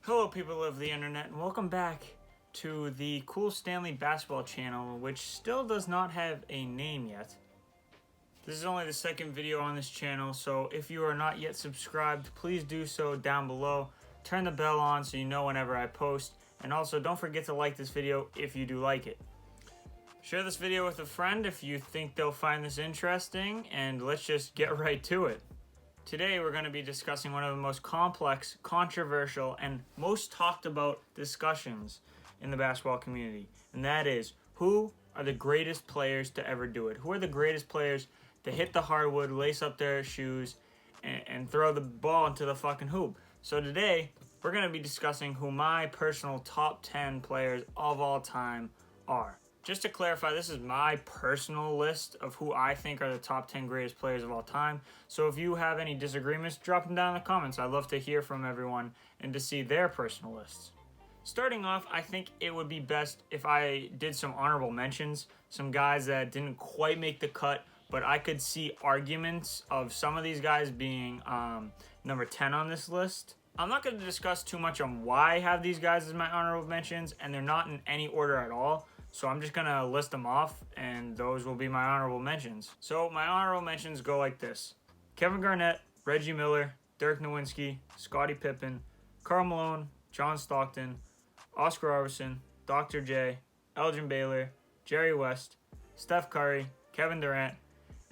Hello people of the internet, and welcome back to the Cool Stanley Basketball channel, which still does not have a name yet. This is only the second video on this channel, so if you are not yet subscribed, please do so down below. Turn the bell on so you know whenever I post, and also don't forget to like this video if you do like it. Share this video with a friend if you think they'll find this interesting, and let's just get right to it. Today we're going to be discussing one of the most complex, controversial, and most talked about discussions in the basketball community. And that is, who are the greatest players to ever do it? Who are the greatest players to hit the hardwood, lace up their shoes, and throw the ball into the fucking hoop? So today, we're going to be discussing who my personal top 10 players of all time are. Just to clarify, this is my personal list of who I think are the top 10 greatest players of all time. So if you have any disagreements, drop them down in the comments. I'd love to hear from everyone and to see their personal lists. Starting off, I think it would be best if I did some honorable mentions. Some guys that didn't quite make the cut, but I could see arguments of some of these guys being number 10 on this list. I'm not going to discuss too much on why I have these guys as my honorable mentions, and they're not in any order at all. So I'm just going to list them off, and those will be my honorable mentions. So my honorable mentions go like this: Kevin Garnett, Reggie Miller, Dirk Nowitzki, Scottie Pippen, Karl Malone, John Stockton, Oscar Robertson, Dr. J, Elgin Baylor, Jerry West, Steph Curry, Kevin Durant,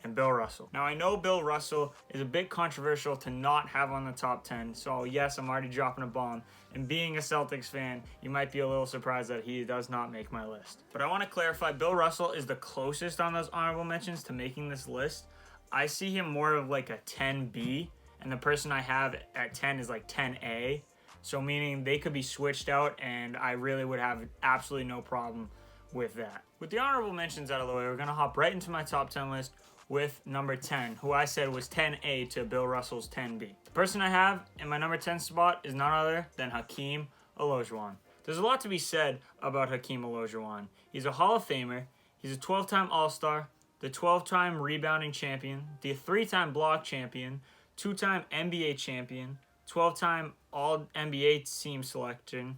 and Bill Russell. Now I know Bill Russell is a bit controversial to not have on the top 10, so yes, I'm already dropping a bomb. And being a Celtics fan, you might be a little surprised that he does not make my list. But I want to clarify, Bill Russell is the closest on those honorable mentions to making this list. I see him more of like a 10B, and the person I have at 10 is like 10A. So meaning they could be switched out, and I really would have absolutely no problem with that. With the honorable mentions out of the way, we're going to hop right into my top 10 list with number 10, who I said was 10A to Bill Russell's 10B. The person I have in my number 10 spot is none other than Hakeem Olajuwon. There's a lot to be said about Hakeem Olajuwon. He's a Hall of Famer. He's a 12-time All-Star, the 12-time rebounding champion, the 3-time block champion, 2-time NBA champion, 12-time All-NBA team selection,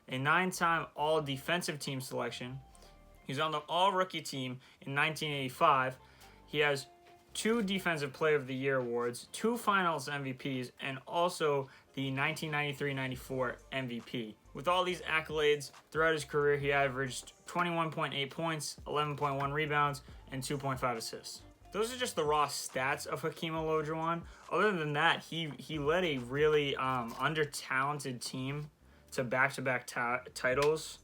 a 9-time All-Defensive team selection. He's on the All-Rookie team in 1985. He has 2 Defensive Player of the Year awards, 2 Finals MVPs, and also the 1993-94 MVP. With all these accolades, throughout his career, he averaged 21.8 points, 11.1 rebounds, and 2.5 assists. Those are just the raw stats of Hakeem Olajuwon. Other than that, he led a really under-talented team to back-to-back titles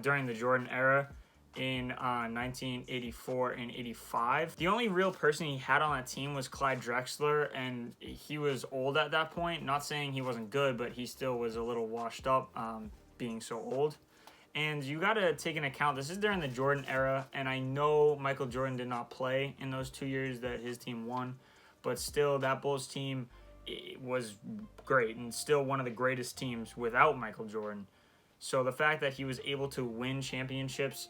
during the Jordan era in 1984 and 85. The only real person he had on that team was Clyde Drexler, and he was old at that point. Not saying he wasn't good, but he still was a little washed up being so old. And you got to take into account, this is during the Jordan era, and I know Michael Jordan did not play in those 2 years that his team won, but still that Bulls team was great and still one of the greatest teams without Michael Jordan. So the fact that he was able to win championships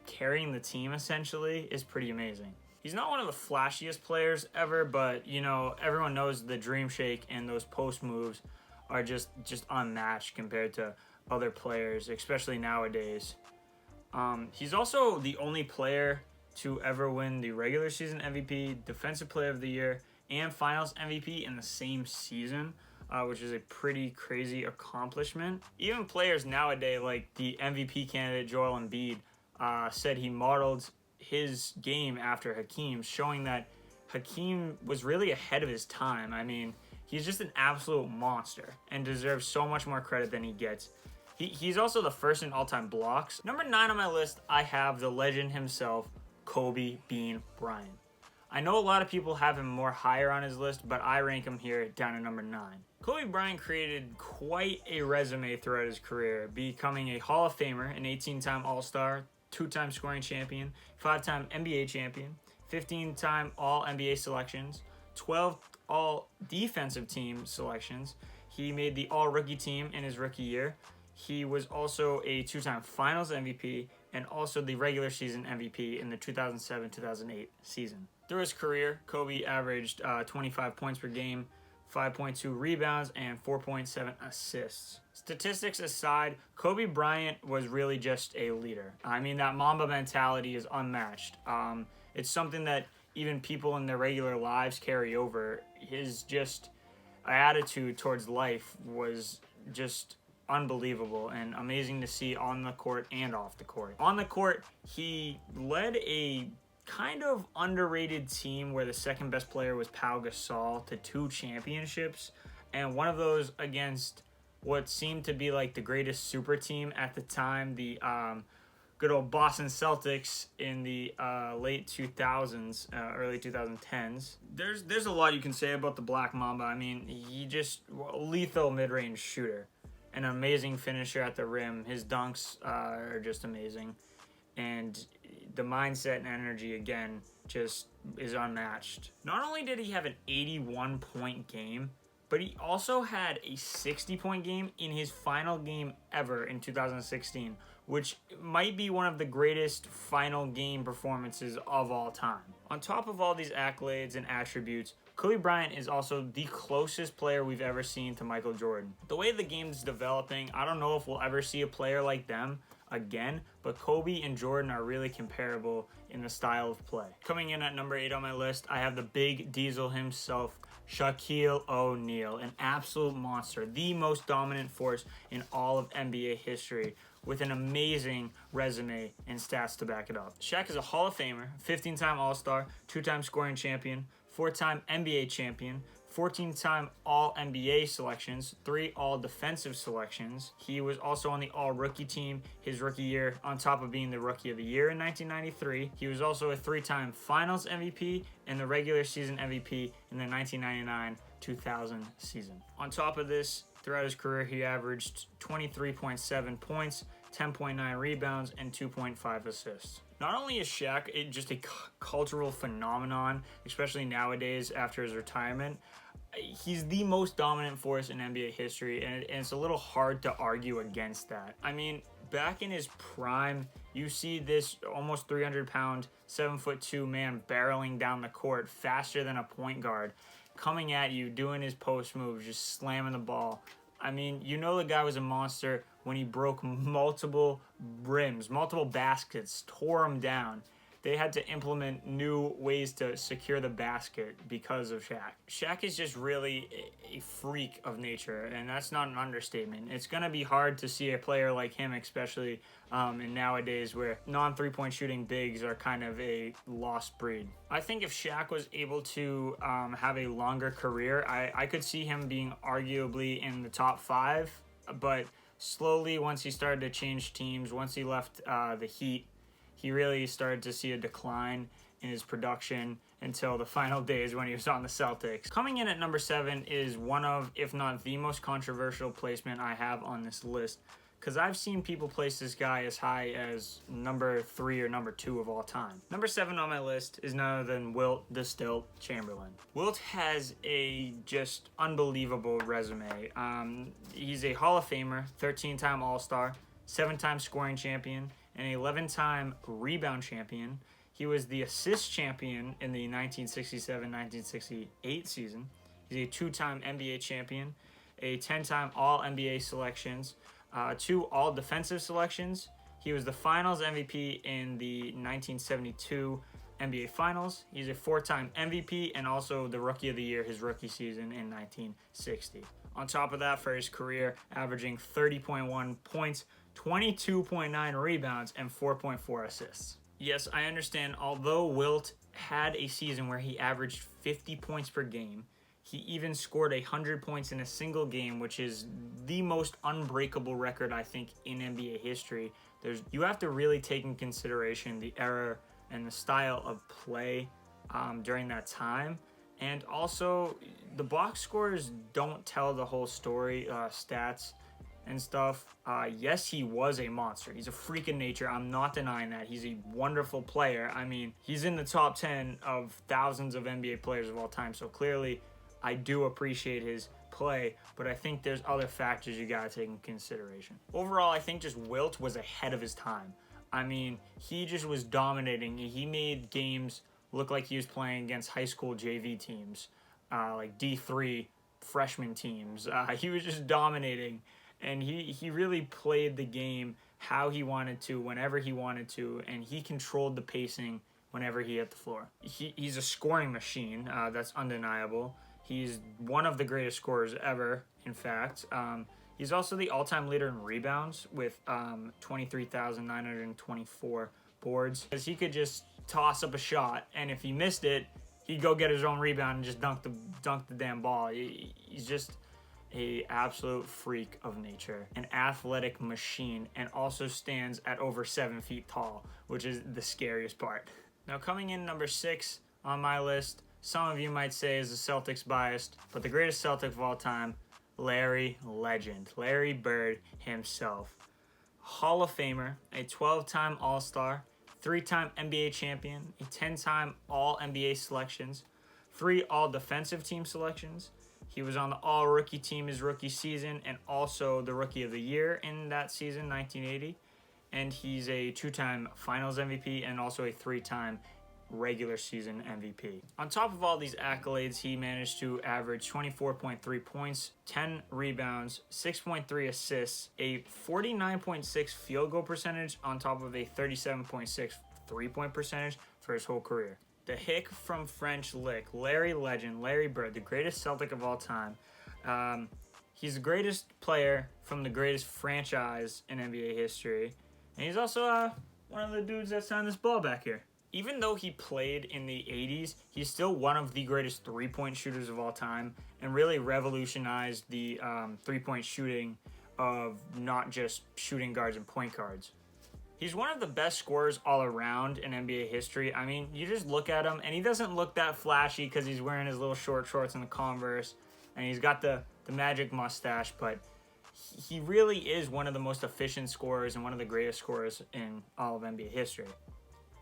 carrying the team essentially is pretty amazing. He's not one of the flashiest players ever, but you know, everyone knows the dream shake and those post moves are just unmatched compared to other players, especially nowadays. He's also the only player to ever win the regular season MVP, Defensive Player of the Year, and Finals MVP in the same season. Which is a pretty crazy accomplishment. Even players nowadays, like the MVP candidate Joel Embiid, said he modeled his game after Hakeem's, showing that Hakeem was really ahead of his time. I mean, he's just an absolute monster and deserves so much more credit than he gets. He's also the first in all-time blocks. Number 9 on my list, I have the legend himself, Kobe Bean Bryant. I know a lot of people have him more higher on his list, but I rank him here down at number 9. Kobe Bryant created quite a resume throughout his career, becoming a Hall of Famer, an 18-time All-Star, 2-time scoring champion, 5-time NBA champion, 15-time All-NBA selections, 12 All-Defensive team selections. He made the All-Rookie team in his rookie year. He was also a 2-time Finals MVP and also the regular season MVP in the 2007-2008 season. Through his career, Kobe averaged 25 points per game, 5.2 rebounds, and 4.7 assists. Statistics aside, Kobe Bryant was really just a leader. I mean, that Mamba mentality is unmatched. It's something that even people in their regular lives carry over. His just attitude towards life was just unbelievable and amazing to see on the court and off the court. On the court, he led a kind of underrated team where the second best player was Pau Gasol to 2 championships, and one of those against what seemed to be like the greatest super team at the time, the good old Boston Celtics in the late 2000s, early 2010s. There's a lot you can say about the Black Mamba. I mean, he just lethal mid-range shooter, an amazing finisher at the rim. His dunks are just amazing, and the mindset and energy again just is unmatched. Not only did he have an 81-point game, but he also had a 60-point game in his final game ever in 2016, which might be one of the greatest final game performances of all time. On top of all these accolades and attributes, Kobe Bryant is also the closest player we've ever seen to Michael Jordan. The way the game's developing, I don't know if we'll ever see a player like them again, but Kobe and Jordan are really comparable in the style of play. Coming in at number 8 on my list, I have the big diesel himself, Shaquille O'Neal, an absolute monster, the most dominant force in all of NBA history, with an amazing resume and stats to back it up. Shaq is a Hall of Famer, 15-time All-Star, 2-time scoring champion, 4-time NBA champion, 14-time All-NBA selections, 3 All-Defensive selections. He was also on the All-Rookie team his rookie year, on top of being the Rookie of the Year in 1993. He was also a 3-time Finals MVP and the regular season MVP in the 1999-2000 season. On top of this, throughout his career, he averaged 23.7 points, 10.9 rebounds, and 2.5 assists. Not only is Shaq just a cultural phenomenon, especially nowadays after his retirement, he's the most dominant force in NBA history, and it's a little hard to argue against that. I mean, back in his prime, you see this almost 300-pound, 7'2" man barreling down the court faster than a point guard, coming at you, doing his post moves, just slamming the ball. I mean, you know the guy was a monster when he broke multiple rims, multiple baskets, tore them down. They had to implement new ways to secure the basket because of Shaq. Shaq is just really a freak of nature, and that's not an understatement. It's going to be hard to see a player like him, especially in nowadays where non-3-point shooting bigs are kind of a lost breed. I think if Shaq was able to have a longer career, I could see him being arguably in the top 5, but slowly once he started to change teams, once he left the Heat, he really started to see a decline in his production until the final days when he was on the Celtics. Coming in at number 7 is one of, if not the most controversial placement I have on this list, because I've seen people place this guy as high as number 3 or number 2 of all time. Number 7 on my list is none other than Wilt the Stilt Chamberlain. Wilt has a just unbelievable resume. He's a Hall of Famer, 13-time All-Star, 7-time scoring champion, and 11-time rebound champion. He was the assist champion in the 1967-1968 season. He's a 2-time NBA champion, a 10-time All-NBA selections, 2 All-Defensive selections. He was the Finals MVP in the 1972 NBA Finals. He's a 4-time MVP and also the Rookie of the Year his rookie season in 1960. On top of that, for his career, averaging 30.1 points, 22.9 rebounds, and 4.4 assists. Yes, I understand, although Wilt had a season where he averaged 50 points per game, he even scored 100 points in a single game, which is the most unbreakable record, I think, in NBA history. You have to really take in consideration the era and the style of play during that time. And also, the box scores don't tell the whole story, stats and stuff. Yes, he was a monster. He's a freak of nature. I'm not denying that. He's a wonderful player. I mean, he's in the top 10 of thousands of NBA players of all time. So clearly, I do appreciate his play, but I think there's other factors you gotta take in consideration. Overall, I think just Wilt was ahead of his time. I mean, he just was dominating. He made games look like he was playing against high school JV teams, like D3 freshman teams. He was just dominating, and he really played the game how he wanted to, whenever he wanted to, and he controlled the pacing whenever he hit the floor. He's a scoring machine, that's undeniable. He's one of the greatest scorers ever, in fact. He's also the all-time leader in rebounds with 23,924 boards. Because he could just toss up a shot, and if he missed it, he'd go get his own rebound and just dunk the damn ball. He's just a absolute freak of nature, an athletic machine, and also stands at over 7 feet tall, which is the scariest part. Now, coming in number 6 on my list, some of you might say is the Celtics biased, but the greatest Celtic of all time, Larry Legend, Larry Bird himself. Hall of Famer, a 12-time All-Star, 3-time NBA champion, a 10-time All-NBA selections, 3 All-Defensive Team selections. He was on the All-Rookie team his rookie season and also the Rookie of the Year in that season, 1980. And he's a 2-time Finals MVP and also a 3-time regular season MVP. On top of all these accolades, he managed to average 24.3 points, 10 rebounds, 6.3 assists, a 49.6 field goal percentage on top of a 37.6 three-point percentage for his whole career. The hick from French Lick, Larry Legend, Larry Bird, the greatest Celtic of all time. He's the greatest player from the greatest franchise in NBA history. And he's also one of the dudes that signed this ball back here. Even though he played in the 80s, he's still one of the greatest three-point shooters of all time and really revolutionized the three-point shooting of not just shooting guards and point guards. He's one of the best scorers all around in NBA history. I mean, you just look at him, and he doesn't look that flashy because he's wearing his little short shorts and the Converse, and he's got the magic mustache, but he really is one of the most efficient scorers and one of the greatest scorers in all of NBA history.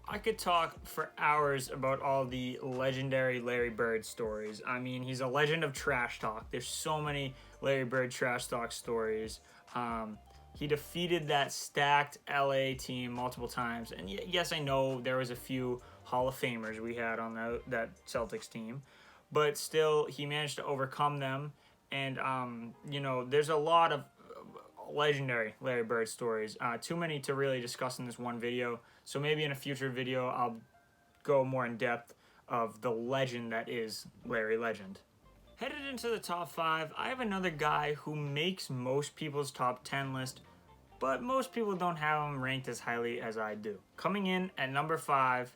I could talk for hours about all the legendary Larry Bird stories. I mean, he's a legend of trash talk. There's so many Larry Bird trash talk stories. He defeated that stacked LA team multiple times. And yes, I know there was a few Hall of Famers we had on that Celtics team. But still, he managed to overcome them. And, there's a lot of legendary Larry Bird stories. Too many to really discuss in this one video. So maybe in a future video, I'll go more in depth of the legend that is Larry Legend. Headed into the top 5, I have another guy who makes most people's top 10 list, but most people don't have him ranked as highly as I do. Coming in at number 5,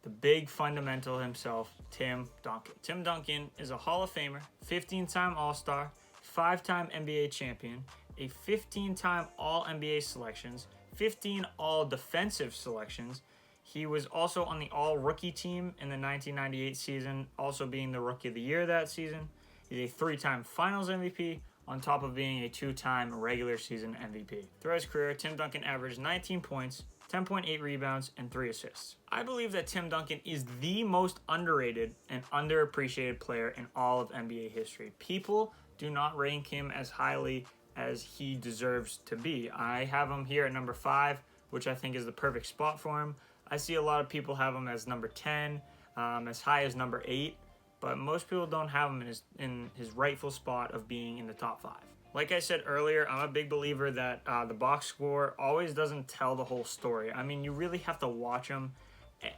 the big fundamental himself, Tim Duncan. Tim Duncan is a Hall of Famer, 15-time All-Star, 5-time NBA champion, a 15-time All-NBA selections, 15 All-Defensive selections. He was also on the All-Rookie team in the 1998 season, also being the Rookie of the Year that season. He's a 3-time Finals MVP, on top of being a 2-time regular season MVP. Throughout his career, Tim Duncan averaged 19 points, 10.8 rebounds, and 3 assists. I believe that Tim Duncan is the most underrated and underappreciated player in all of NBA history. People do not rank him as highly as he deserves to be. I have him here at number 5, which I think is the perfect spot for him. I see a lot of people have him as number 10, as high as number 8, but most people don't have him in his rightful spot of being in the top 5. Like I said earlier, I'm a big believer that the box score always doesn't tell the whole story. I mean, you really have to watch him,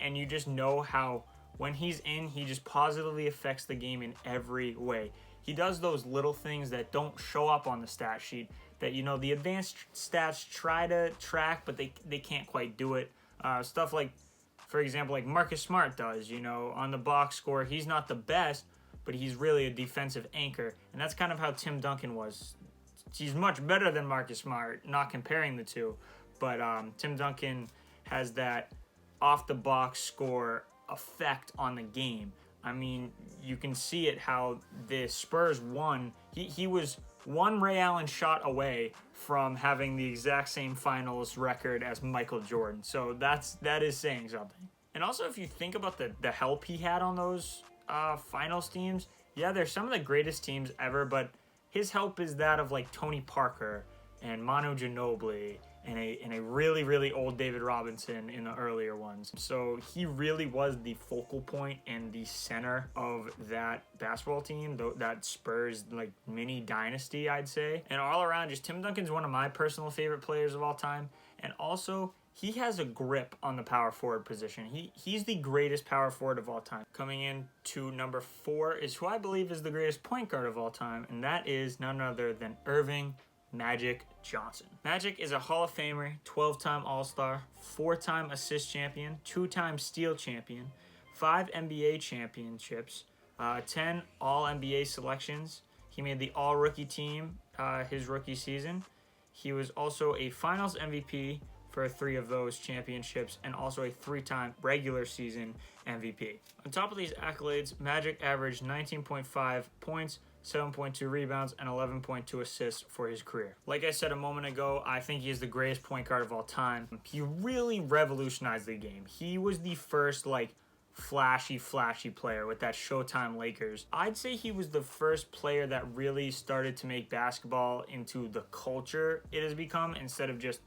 and you just know how when he's in, he just positively affects the game in every way. He does those little things that don't show up on the stat sheet that, the advanced stats try to track, but they can't quite do it. Stuff like, for example, like Marcus Smart does, on the box score. He's not the best, but he's really a defensive anchor. And that's kind of how Tim Duncan was. He's much better than Marcus Smart, not comparing the two. But Tim Duncan has that off-the-box score effect on the game. I mean, you can see it how the Spurs won. He was one Ray Allen shot away from having the exact same finals record as Michael Jordan. So that is saying something. And also, if you think about the help he had on those finals teams, yeah, they're some of the greatest teams ever, but his help is that of like Tony Parker and Manu Ginobili and a really, really old David Robinson in the earlier ones. So he really was the focal point and the center of that basketball team, that Spurs like mini dynasty, I'd say. And all around, just Tim Duncan's one of my personal favorite players of all time. And also, he has a grip on the power forward position. He's the greatest power forward of all time. Coming in to number 4 is who I believe is the greatest point guard of all time, and that is none other than Earvin Magic Johnson. Magic is a Hall of Famer, 12-time All-Star, 4-time assist champion, 2-time steal champion, 5 NBA championships, 10 All-NBA selections. He made the All-Rookie team his rookie season. He was also a Finals MVP for 3 of those championships, and also a 3-time regular season MVP. On top of these accolades, Magic averaged 19.5 points, 7.2 rebounds, and 11.2 assists for his career. Like I said a moment ago, I think he is the greatest point guard of all time. He really revolutionized the game. He was the first, flashy player with that Showtime Lakers. I'd say he was the first player that really started to make basketball into the culture it has become instead of just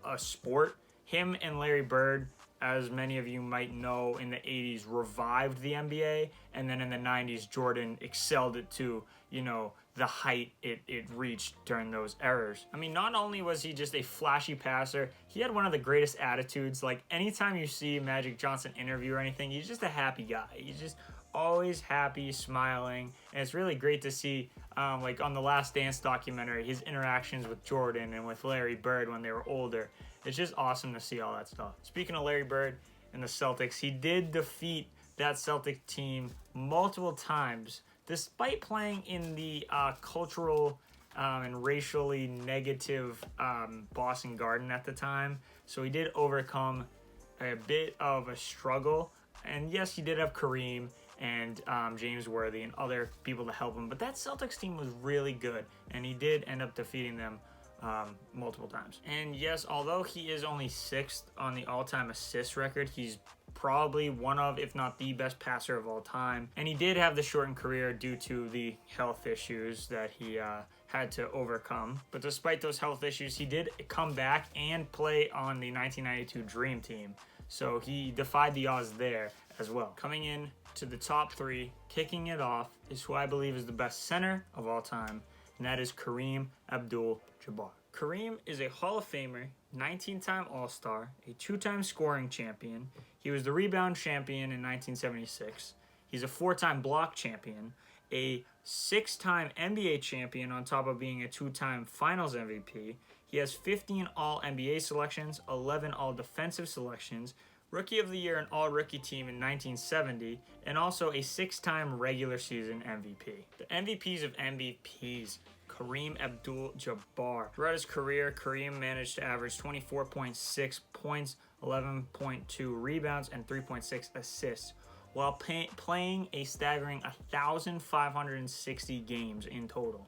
a sport. Him and Larry Bird, as many of you might know, in the 80s revived the NBA, and then in the 90s Jordan excelled it to, the height it reached during those eras. I mean, not only was he just a flashy passer, he had one of the greatest attitudes. Like, anytime you see Magic Johnson interview or anything, he's just a happy guy. He's just always happy, smiling, and it's really great to see, on the Last Dance documentary, his interactions with Jordan and with Larry Bird when they were older. It's just awesome to see all that stuff. Speaking of Larry Bird and the Celtics, he did defeat that Celtic team multiple times, despite playing in the cultural and racially negative Boston Garden at the time. So he did overcome a bit of a struggle. And yes, he did have Kareem and James Worthy and other people to help him, but that Celtics team was really good, and he did end up defeating them multiple times. And yes, although he is only 6th on the all-time assist record, he's probably one of, if not the best passer of all time. And he did have the shortened career due to the health issues that he had to overcome. But despite those health issues, he did come back and play on the 1992 Dream Team. So he defied the odds there as well. Coming in to the top 3, kicking it off, is who I believe is the best center of all time, and that is Kareem Abdul-Jabbar. Kareem is a Hall of Famer, 19-time All-Star, a 2-time scoring champion. He was the rebound champion in 1976. He's a 4-time block champion, a 6-time NBA champion on top of being a 2-time Finals MVP. He has 15 All-NBA selections, 11 All-Defensive selections, Rookie of the Year and All-Rookie team in 1970, and also a 6-time regular season MVP. The MVPs of MVPs, Kareem Abdul-Jabbar. Throughout his career, Kareem managed to average 24.6 points, 11.2 rebounds, and 3.6 assists, while playing a staggering 1,560 games in total.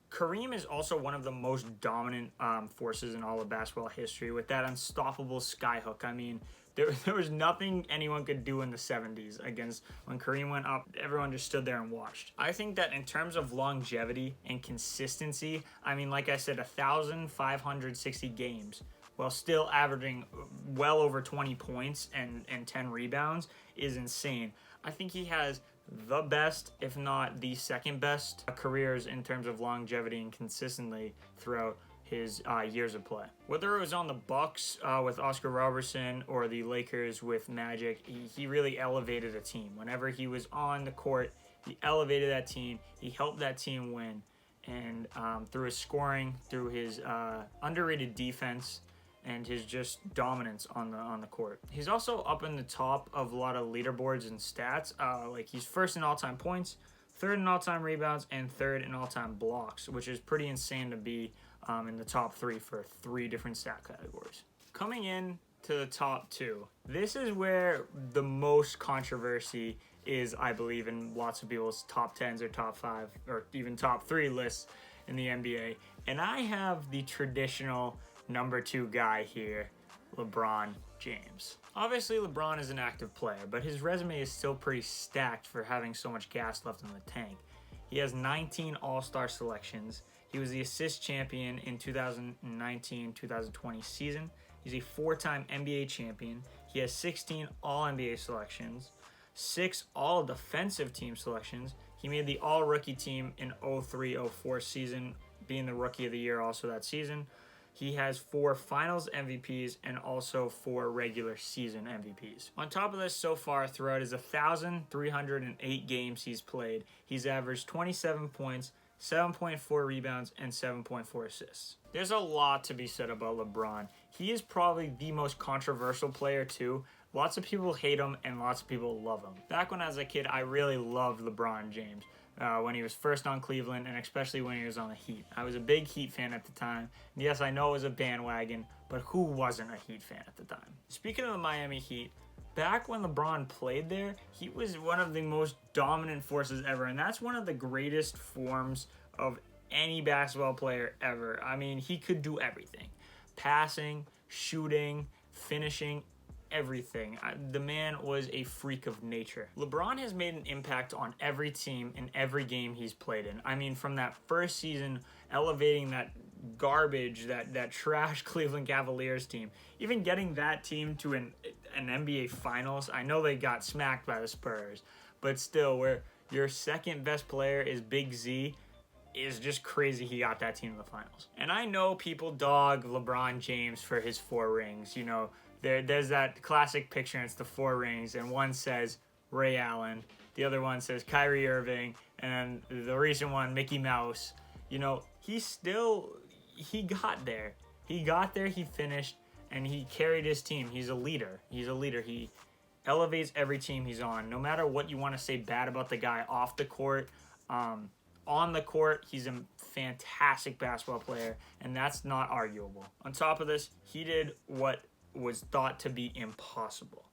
Kareem is also one of the most dominant forces in all of basketball history with that unstoppable skyhook. I mean, there was nothing anyone could do in the 70s against when Kareem went up. Everyone just stood there and watched. I think that in terms of longevity and consistency, I mean, like I said, 1,560 games while still averaging well over 20 points and 10 rebounds is insane. I think he has the best, if not the second best, careers in terms of longevity and consistency throughout his years of play. Whether it was on the Bucks with Oscar Robertson or the Lakers with Magic, he really elevated a team. Whenever he was on the court, he elevated that team. He helped that team win. And through his scoring, through his underrated defense, and his just dominance on the court. He's also up in the top of a lot of leaderboards and stats. He's first in all-time points, third in all-time rebounds, and third in all-time blocks, which is pretty insane to be in the top 3 for 3 different stat categories. Coming in to the top 2, this is where the most controversy is, I believe, in lots of people's top 10s or top 5 or even top 3 lists in the NBA. And I have the traditional number 2 guy here, LeBron James. Obviously, LeBron is an active player, but his resume is still pretty stacked for having so much gas left in the tank. He has 19 All-Star selections. He was the assist champion in 2019-2020 season. He's a 4-time NBA champion. He has 16 All-NBA selections, 6 All-Defensive Team selections. He made the All-Rookie team in 03-04 season, being the Rookie of the Year also that season. He has 4 Finals MVPs and also 4 regular season MVPs. On top of this, so far throughout his 1,308 games he's played, he's averaged 27 points, 7.4 rebounds, and 7.4 assists. There's a lot to be said about LeBron. He is probably the most controversial player too. Lots of people hate him and lots of people love him. Back when I was a kid, I really loved LeBron James. When he was first on Cleveland, and especially when he was on the Heat. I was a big Heat fan at the time. Yes, I know it was a bandwagon, but who wasn't a Heat fan at the time? Speaking of the Miami Heat, back when LeBron played there, he was one of the most dominant forces ever, and that's one of the greatest forms of any basketball player ever. I mean, he could do everything. Passing, shooting, finishing, everything. The man was a freak of nature. LeBron has made an impact on every team in every game he's played in. I mean, from that first season, elevating that garbage, that trash Cleveland Cavaliers team, even getting that team to an NBA Finals. I know they got smacked by the Spurs, but still, where your second best player is Big Z, is just crazy he got that team in the finals. And I know people dog LeBron James for his 4 rings. You know, there's that classic picture, and it's the 4 rings, and one says Ray Allen, the other one says Kyrie Irving, and then the recent one, Mickey Mouse. You know, he got there. He got there, he finished, and he carried his team. He's a leader. He elevates every team he's on. No matter what you want to say bad about the guy off the court, on the court, he's a fantastic basketball player, and that's not arguable. On top of this, he did what was thought to be impossible.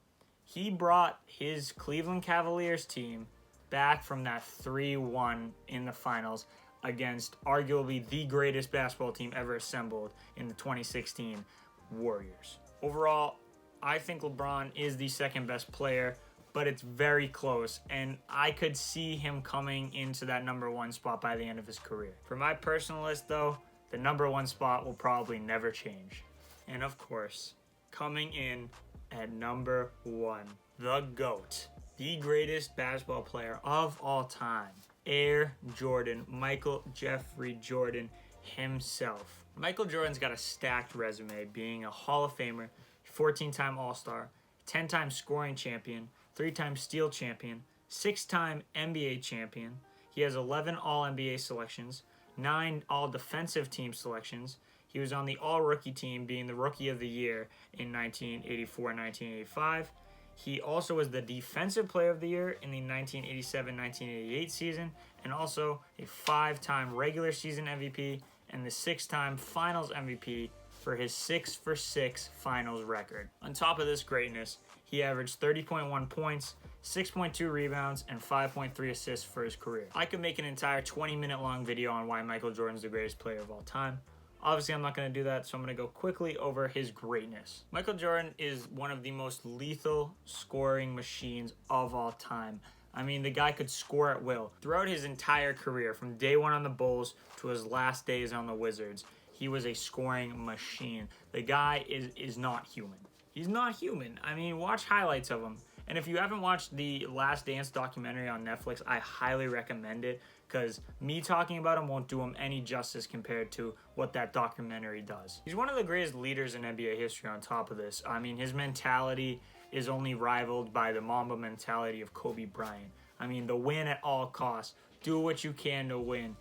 He brought his Cleveland Cavaliers team back from that 3-1 in the finals against arguably the greatest basketball team ever assembled in the 2016 Warriors. Overall, I think LeBron is the second best player, but it's very close, and I could see him coming into that number 1 spot by the end of his career. For my personal list, though, the number 1 spot will probably never change. And of course, coming in at number 1, the GOAT, the greatest basketball player of all time, Air Jordan, Michael Jeffrey Jordan himself. Michael Jordan's got a stacked resume, being a Hall of Famer, 14-time All-Star, 10-time scoring champion, 3-time steal champion, 6-time NBA champion. He has 11 All-NBA selections, 9 All-Defensive Team selections. He was on the All-Rookie team, being the Rookie of the Year in 1984-1985. He also was the Defensive Player of the Year in the 1987-1988 season, and also a 5-time regular season MVP and the 6-time Finals MVP for his 6-for-6 Finals record. On top of this greatness, he averaged 30.1 points, 6.2 rebounds, and 5.3 assists for his career. I could make an entire 20-minute long video on why Michael Jordan's the greatest player of all time. Obviously, I'm not going to do that, so I'm going to go quickly over his greatness. Michael Jordan is one of the most lethal scoring machines of all time. I mean, the guy could score at will. Throughout his entire career, from day 1 on the Bulls to his last days on the Wizards, he was a scoring machine. The guy is not human. He's not human. I mean, watch highlights of him. And if you haven't watched the Last Dance documentary on Netflix, I highly recommend it, because me talking about him won't do him any justice compared to what that documentary does. He's one of the greatest leaders in NBA history on top of this. I mean, his mentality is only rivaled by the Mamba mentality of Kobe Bryant. I mean, the win at all costs. Do what you can to win.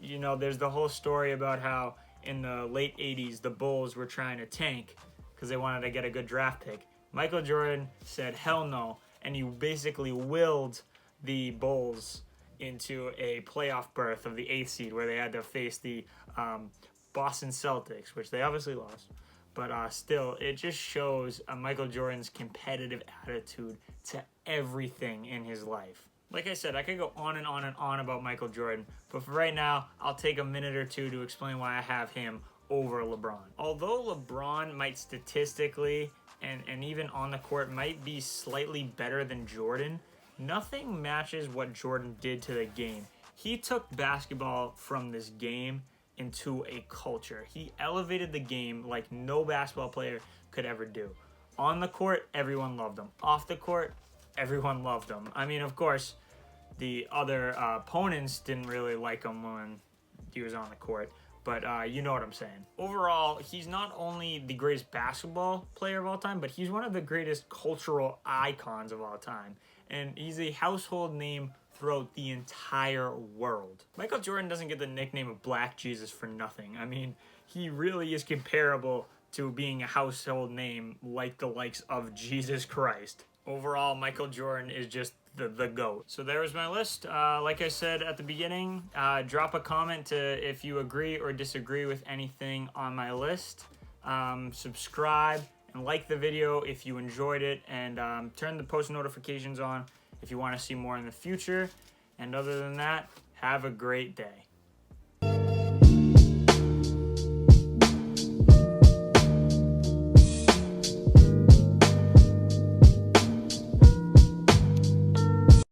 You know, there's the whole story about how in the late 80s, the Bulls were trying to tank because they wanted to get a good draft pick. Michael Jordan said, hell no, and he basically willed the Bulls into a playoff berth of the 8th seed, where they had to face the Boston Celtics, which they obviously lost. But still, it just shows Michael Jordan's competitive attitude to everything in his life. Like I said, I could go on and on and on about Michael Jordan, but for right now, I'll take a minute or two to explain why I have him over LeBron. Although LeBron might statistically and even on the court might be slightly better than Jordan, nothing matches what Jordan did to the game. He took basketball from this game into a culture. He elevated the game like no basketball player could ever do. On the court, everyone loved him. Off the court, everyone loved him. I mean, of course, the other opponents didn't really like him when he was on the court, but you know what I'm saying. Overall, he's not only the greatest basketball player of all time, but he's one of the greatest cultural icons of all time. And he's a household name throughout the entire world. Michael Jordan doesn't get the nickname of Black Jesus for nothing. I mean, he really is comparable to being a household name like the likes of Jesus Christ. Overall, Michael Jordan is just the GOAT. So there was my list. Like I said at the beginning, drop a comment if you agree or disagree with anything on my list. Subscribe and like the video if you enjoyed it, and turn the post notifications on if you want to see more in the future. And other than that, have a great day.